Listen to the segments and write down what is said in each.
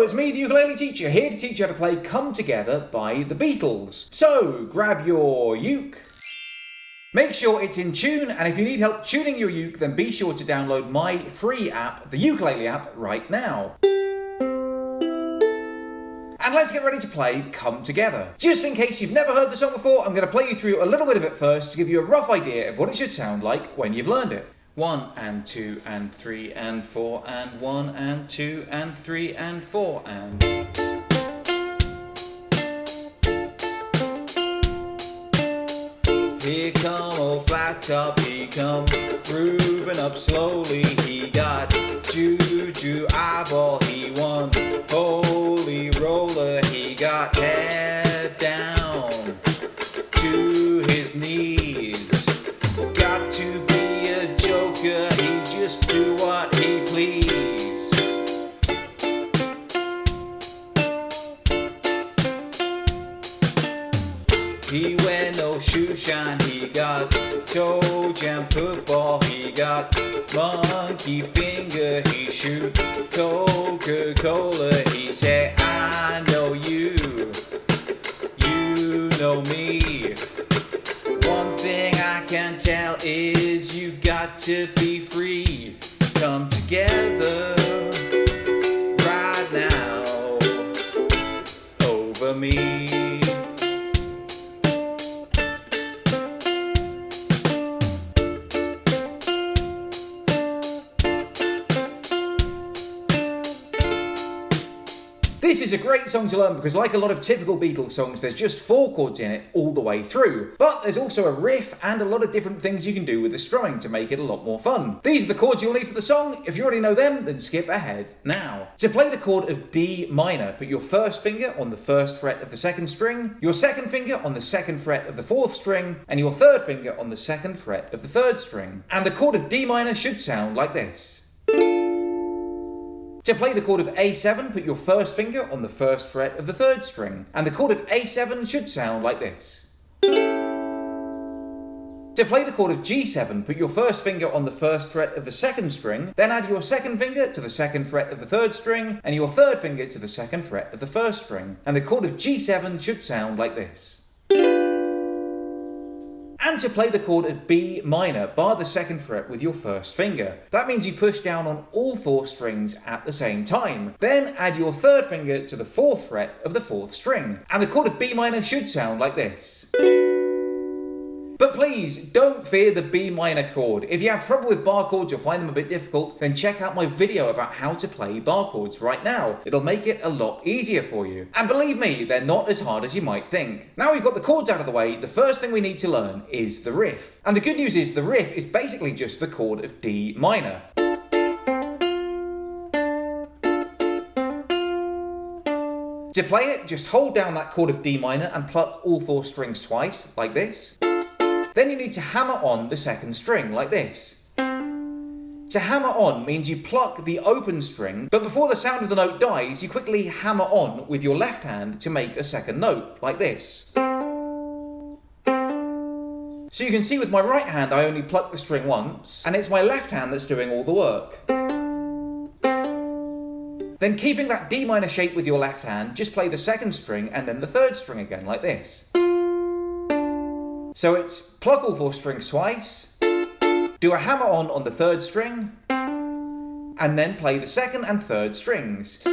Hello, it's me, the ukulele teacher, here to teach you how to play Come Together by the Beatles. So, grab your uke. Make sure it's in tune, and if you need help tuning your uke, then be sure to download my free app, the Ukulele app, right now. And let's get ready to play Come Together. Just in case you've never heard the song before, I'm going to play you through a little bit of it first to give you a rough idea of what it should sound like when you've learned it. 1 and 2 and 3 and 4 and 1 and 2 and 3 and 4 and... Here come old flat top, he come grooving up slowly. He got juju eyeball, he won holy roller. He got head down to his knees. Got to be a joker, he just do what he please. He wear no shoe shine, he got toe jam football, he got monkey finger, he shoot Coca-Cola. He say, I know you, you know me. One thing I can tell is you got to be free. Come together right now over me. This is a great song to learn because, like a lot of typical Beatles songs, there's just 4 chords in it all the way through. But there's also a riff and a lot of different things you can do with the strumming to make it a lot more fun. These are the chords you'll need for the song. If you already know them, then skip ahead now. To play the chord of D minor, put your first finger on the 1st fret of the 2nd string, your 2nd finger on the 2nd fret of the 4th string, and your 3rd finger on the 2nd fret of the 3rd string. And the chord of D minor should sound like this. To play the chord of A7, put your first finger on the 1st fret of the 3rd string, and the chord of A7 should sound like this. To play the chord of G7, put your first finger on the 1st fret of the 2nd string, then add your 2nd finger to the 2nd fret of the 3rd string, and your 3rd finger to the 2nd fret of the 1st string, and the chord of G7 should sound like this. And to play the chord of B minor, bar the 2nd fret with your 1st finger. That means you push down on all 4 strings at the same time. Then add your 3rd finger to the 4th fret of the 4th string. And the chord of B minor should sound like this. But please, don't fear the B minor chord. If you have trouble with bar chords or find them a bit difficult, then check out my video about how to play bar chords right now. It'll make it a lot easier for you. And believe me, they're not as hard as you might think. Now we've got the chords out of the way, the first thing we need to learn is the riff. And the good news is the riff is basically just the chord of D minor. To play it, just hold down that chord of D minor and pluck all 4 strings twice, like this. Then you need to hammer on the 2nd string, like this. To hammer on means you pluck the open string, but before the sound of the note dies, you quickly hammer on with your left hand to make a 2nd note, like this. So you can see with my right hand I only pluck the string once, and it's my left hand that's doing all the work. Then keeping that D minor shape with your left hand, just play the 2nd string and then the 3rd string again, like this. So it's pluck all 4 strings twice, do a hammer on the 3rd string, and then play the 2nd and 3rd strings.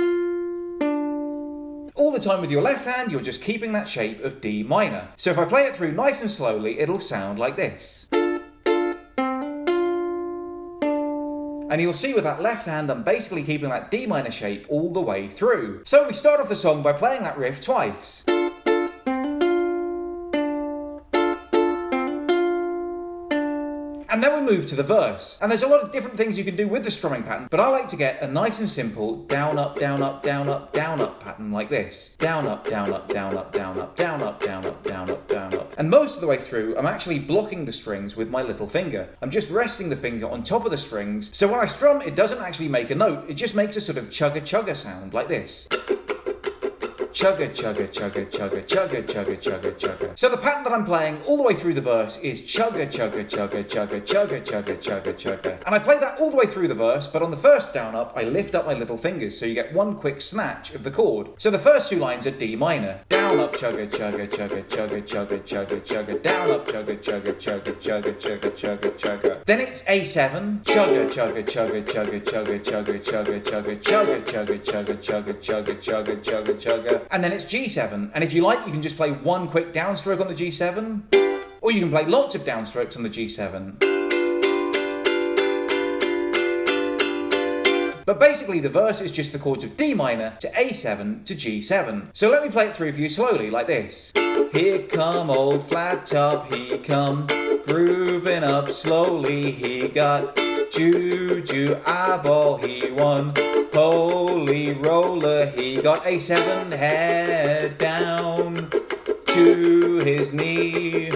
All the time with your left hand, you're just keeping that shape of D minor. So if I play it through nice and slowly, it'll sound like this. And you'll see with that left hand, I'm basically keeping that D minor shape all the way through. So we start off the song by playing that riff twice. And then we move to the verse. And there's a lot of different things you can do with the strumming pattern, but I like to get a nice and simple down, up, down, up, down, up, down, up pattern like this. Down, up, down, up, down, up, down, up, down, up, down, up, down, up, down, up. And most of the way through, I'm actually blocking the strings with my little finger. I'm just resting the finger on top of the strings, so when I strum, it doesn't actually make a note, it just makes a sort of chugga-chugga sound like this. chugga, chugga, chugga, chugga, chugga, chugga, chugga, chugga. So the pattern that I'm playing all the way through the verse is chugga, chugga, chugga, chugga, chugga, chugga, chugga, chugga. And I play that all the way through the verse, but on the first down up, I lift up my little fingers so you get one quick snatch of the chord. So the first two lines are D minor. Down up, chugga, chugga, chugga, chugga, chugga, chugga, chugga. Down up, chugga, chugga, chugga, chugga, chugga, chugga, chugga. Then it's A7. Chugga, chugga, chugga, chugga, chugga, chugga, chugga, chugga, chugga, chugga, chugga, chugga, chugga, chugga, chugga, chugga. And then it's G7. And if you like, you can just play one quick downstroke on the G7, or you can play lots of downstrokes on the G7. But basically the verse is just the chords of D minor to A7 to G7. So let me play it through for you slowly, like this. Here come old flat top, he come grooving up slowly. He got juju eyeball, he won holy roller. He got A7 head down to his knee.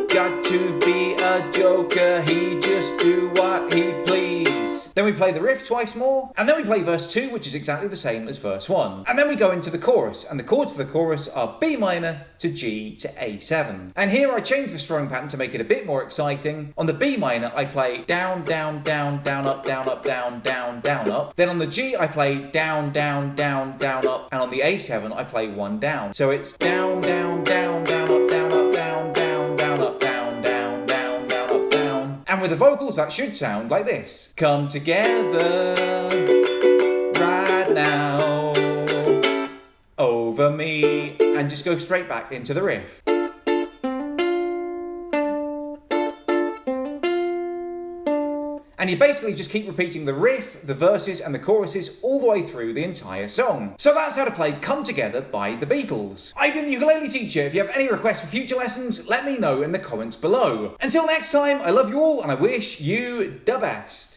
Got to be a joker, he just do what he please. Then we play the riff twice more, and then we play verse 2, which is exactly the same as verse 1. And then we go into the chorus, and the chords for the chorus are B minor to G to A7. And here I change the strumming pattern to make it a bit more exciting. On the B minor, I play down, down, down, down, up, down, up, down, down, down, up. Then on the G, I play down, down, down, down, up. And on the A7, I play one down. So it's down, down, down, down, up, down, up, down, down, down, up, down, down, down, down, up, down. And with the vocals, that should sound like this. Come together right now over me, and just go straight back into the riff. And you basically just keep repeating the riff, the verses, and the choruses all the way through the entire song. So that's how to play Come Together by the Beatles. I've been the ukulele teacher. If you have any requests for future lessons, let me know in the comments below. Until next time, I love you all and I wish you the best.